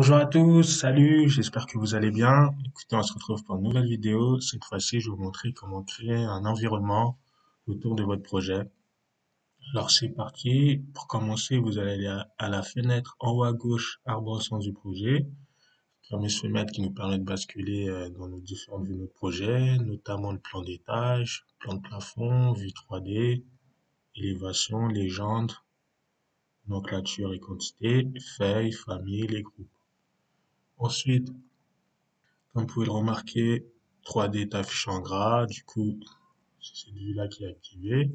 Bonjour à tous, salut, j'espère que vous allez bien. Écoutez, on se retrouve pour une nouvelle vidéo. Cette fois-ci, je vais vous montrer comment créer un environnement autour de votre projet. Alors c'est parti. Pour commencer, vous allez aller à la fenêtre en haut à gauche, arborescence du projet. Fermez ce fenêtre qui nous permet de basculer dans nos différentes vues de notre projet, notamment le plan d'étage, plan de plafond, vue 3D, élévation, légende, nomenclature et quantité, feuilles, famille, les groupes. Ensuite, comme vous pouvez le remarquer, 3D est affiché en gras, du coup, c'est cette vue-là qui est activée.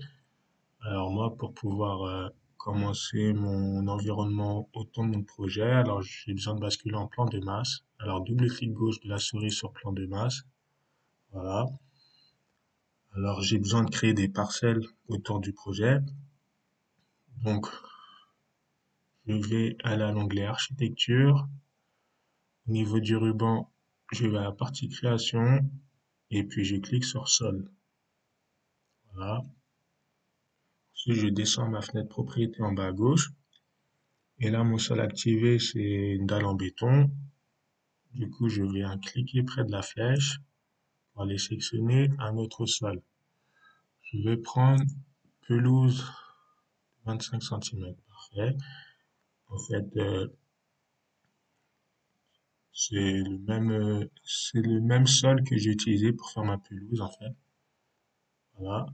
Alors moi, pour pouvoir commencer mon environnement autour de mon projet, alors j'ai besoin de basculer en plan de masse. Alors double clic gauche de la souris sur plan de masse, voilà. Alors j'ai besoin de créer des parcelles autour du projet. Donc je vais aller à l'onglet architecture. Au niveau du ruban, je vais à la partie création et puis je clique sur sol. Voilà. Ensuite, je descends ma fenêtre propriété en bas à gauche. Et là, mon sol activé, c'est une dalle en béton. Du coup, je vais cliquer près de la flèche pour aller sélectionner un autre sol. Je vais prendre pelouse 25 centimètres. Parfait. En fait, c'est le même sol que j'ai utilisé pour faire ma pelouse, en fait. Voilà.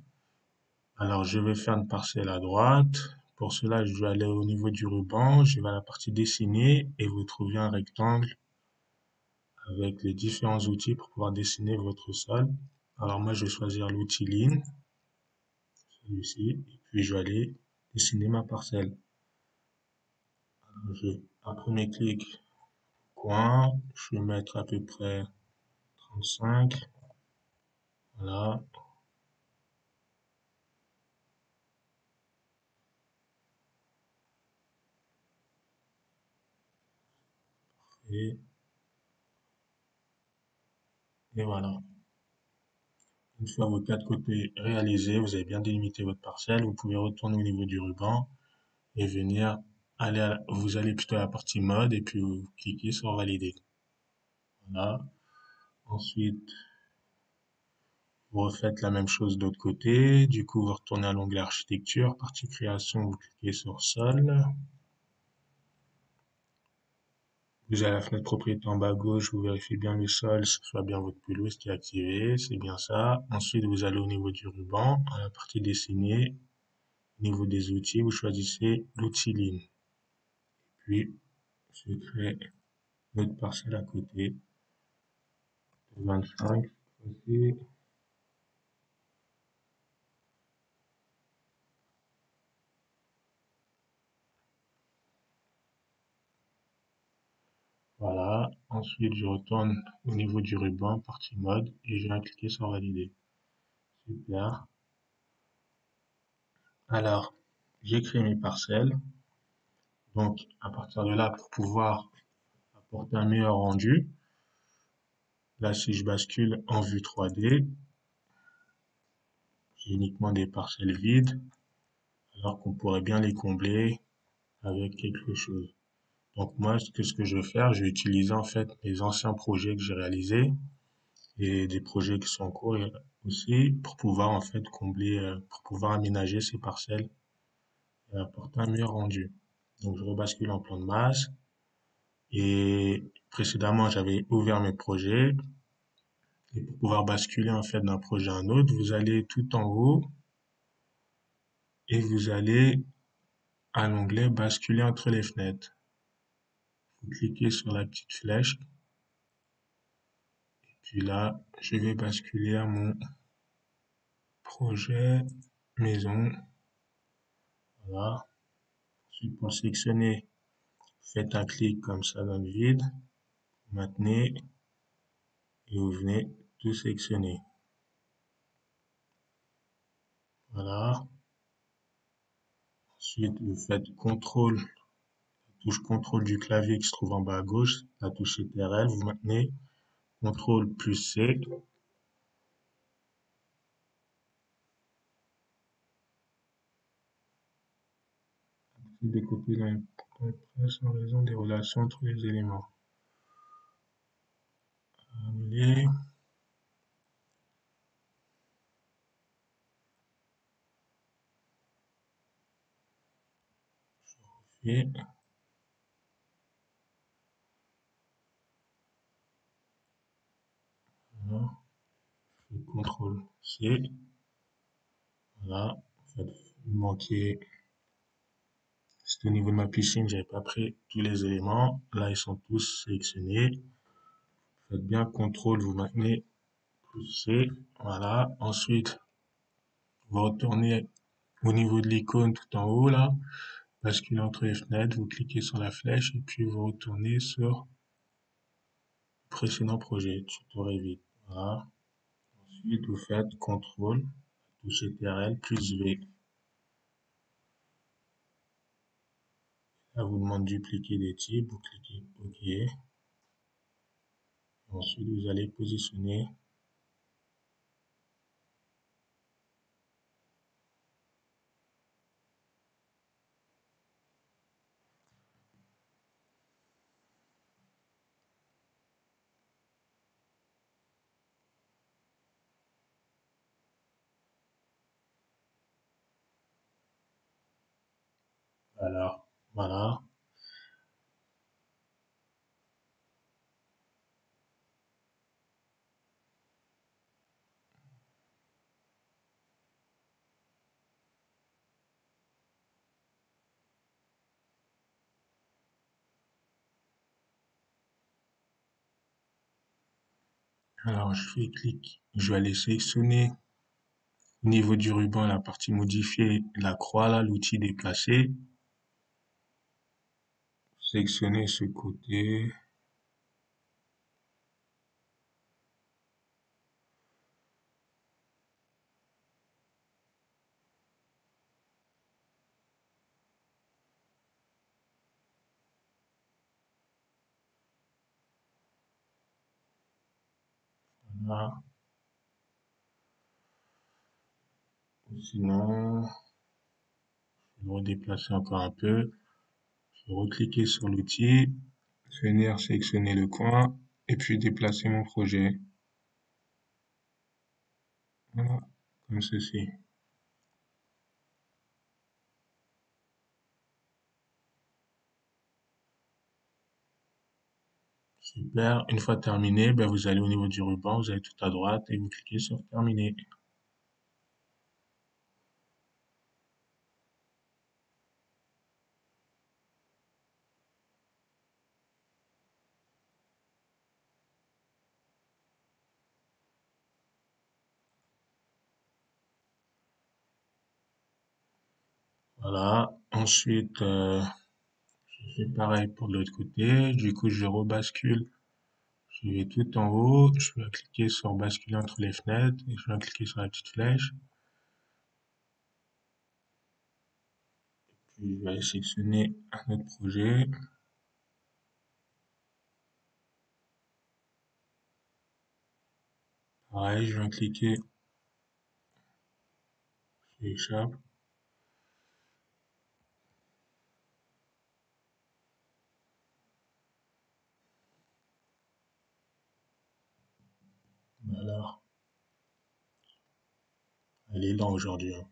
Alors, je vais faire une parcelle à droite. Pour cela, je vais aller au niveau du ruban. Je vais à la partie dessinée et vous trouvez un rectangle avec les différents outils pour pouvoir dessiner votre sol. Alors moi, je vais choisir l'outil ligne, celui-ci, et puis je vais aller dessiner ma parcelle. Un premier clic, coin, je vais mettre à peu près 35, voilà, et, et voilà. Une fois vos quatre côtés réalisés, vous avez bien délimité votre parcelle, vous pouvez retourner au niveau du ruban et venir vous allez plutôt à la partie mode et puis vous cliquez sur valider. Voilà. Ensuite, vous refaites la même chose de l'autre côté. Du coup, vous retournez à l'onglet architecture, partie création, vous cliquez sur sol. Vous avez la fenêtre propriété en bas à gauche, vous vérifiez bien le sol, que ce soit bien votre pelouse qui est activée, c'est bien ça. Ensuite, vous allez au niveau du ruban, à la partie dessinée, au niveau des outils, vous choisissez l'outil ligne. Puis, je crée notre parcelle à côté, 25, aussi. Voilà. Ensuite, je retourne au niveau du ruban, partie mode, et je viens cliquer sur valider. Super. Alors, j'ai créé mes parcelles. Donc, à partir de là, pour pouvoir apporter un meilleur rendu, là, si je bascule en vue 3D, j'ai uniquement des parcelles vides, alors qu'on pourrait bien les combler avec quelque chose. Donc, moi, ce que je vais faire, je vais utiliser en fait mes anciens projets que j'ai réalisés et des projets qui sont en cours aussi pour pouvoir en fait combler, pour pouvoir aménager ces parcelles et apporter un meilleur rendu. Donc, je rebascule en plan de masse. Et précédemment, j'avais ouvert mes projets. Et pour pouvoir basculer en fait d'un projet à un autre, vous allez tout en haut et vous allez à l'onglet basculer entre les fenêtres. Vous cliquez sur la petite flèche. Puis là, je vais basculer à mon projet maison. Voilà. Ensuite, pour le sélectionner, faites un clic comme ça dans le vide. Maintenez et vous venez tout sélectionner. Voilà. Ensuite, vous faites CTRL, touche CTRL du clavier qui se trouve en bas à gauche, la touche CTRL, vous maintenez CTRL plus C. Découper la presse en raison des relations entre les éléments. Annuler. Et voilà, je fais CTRL C. Voilà. En fait, il manquait, c'était au niveau de ma piscine, j'avais pas pris tous les éléments. Là, ils sont tous sélectionnés. Faites bien CTRL, vous maintenez plus C. Voilà. Ensuite, vous retournez au niveau de l'icône tout en haut, là. Basculez entre les fenêtres, vous cliquez sur la flèche et puis vous retournez sur le précédent projet, tuto Revit. Voilà. Ensuite, vous faites CTRL, touche CTRL, plus V. Là, vous demande de dupliquer des types, vous cliquez OK. Et ensuite, vous allez positionner. Voilà. Voilà. Alors, je fais clic. Je vais aller sélectionner au niveau du ruban la partie modifiée, la croix là, l'outil déplacer. Sélectionner ce côté. Voilà. Sinon, je vais le redéplacer encore un peu. Je vais recliquer sur l'outil, venir sélectionner le coin et puis déplacer mon projet. Voilà, comme ceci. Super. Une fois terminé, ben vous allez au niveau du ruban, vous allez tout à droite et vous cliquez sur terminer. Voilà. Ensuite, je fais pareil pour l'autre côté. Du coup, je rebascule. Je vais tout en haut. Je vais cliquer sur basculer entre les fenêtres et je vais cliquer sur la petite flèche. Puis je vais aller sélectionner un autre projet. Pareil, je vais cliquer sur échappe. Alors, elle est là aujourd'hui, hein.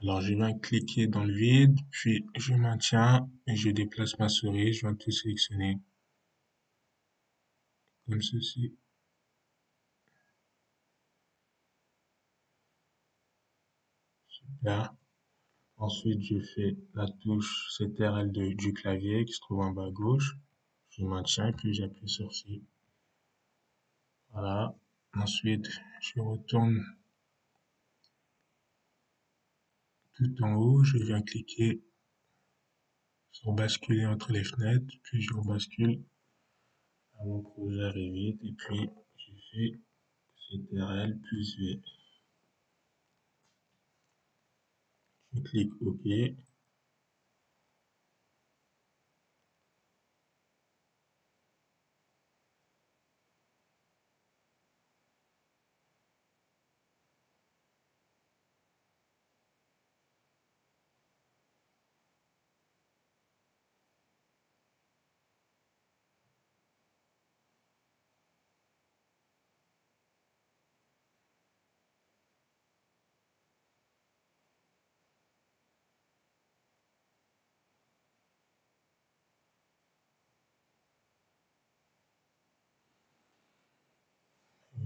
Alors, je viens cliquer dans le vide, puis je maintiens et je déplace ma souris. Je viens tout sélectionner comme ceci. Là. Ensuite, je fais la touche CTRL du clavier qui se trouve en bas à gauche. Je maintiens, puis j'appuie sur C. Voilà. Ensuite, je retourne tout en haut. Je viens cliquer sur basculer entre les fenêtres, puis je rebascule à mon projet Revit, et puis je fais CTRL plus V. Je clique OK.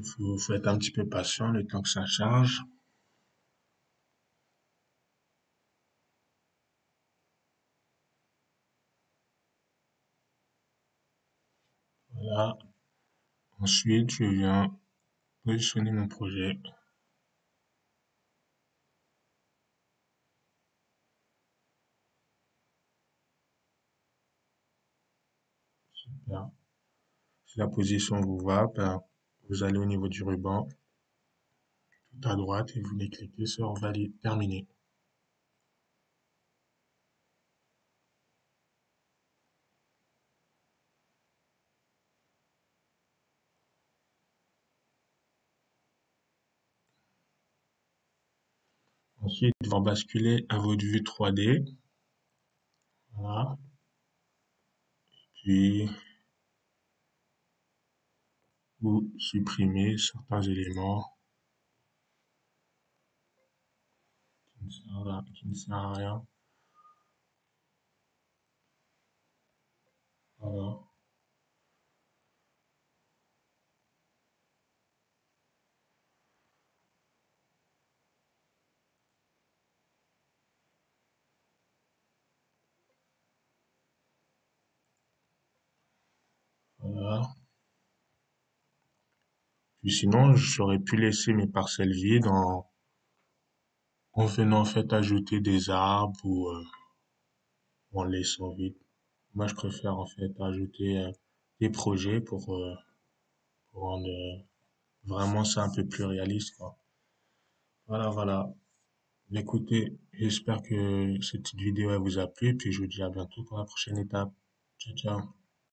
Faut être un petit peu patient le temps que ça charge. Voilà. Ensuite, je viens positionner mon projet. Là. Si la position vous va, ben, vous allez au niveau du ruban, tout à droite, et vous les cliquez sur Valide, terminé. Ensuite, vous basculer à votre vue 3D. Voilà. Puis, vous supprimez certains éléments qui ne servent à rien. Voilà. Voilà. Puis sinon, j'aurais pu laisser mes parcelles vides en venant en fait ajouter des arbres ou en laissant vide. Moi, je préfère en fait ajouter des projets pour rendre vraiment ça un peu plus réaliste, quoi. Voilà, voilà. Écoutez, j'espère que cette petite vidéo elle vous a plu, puis je vous dis à bientôt pour la prochaine étape. Ciao, ciao.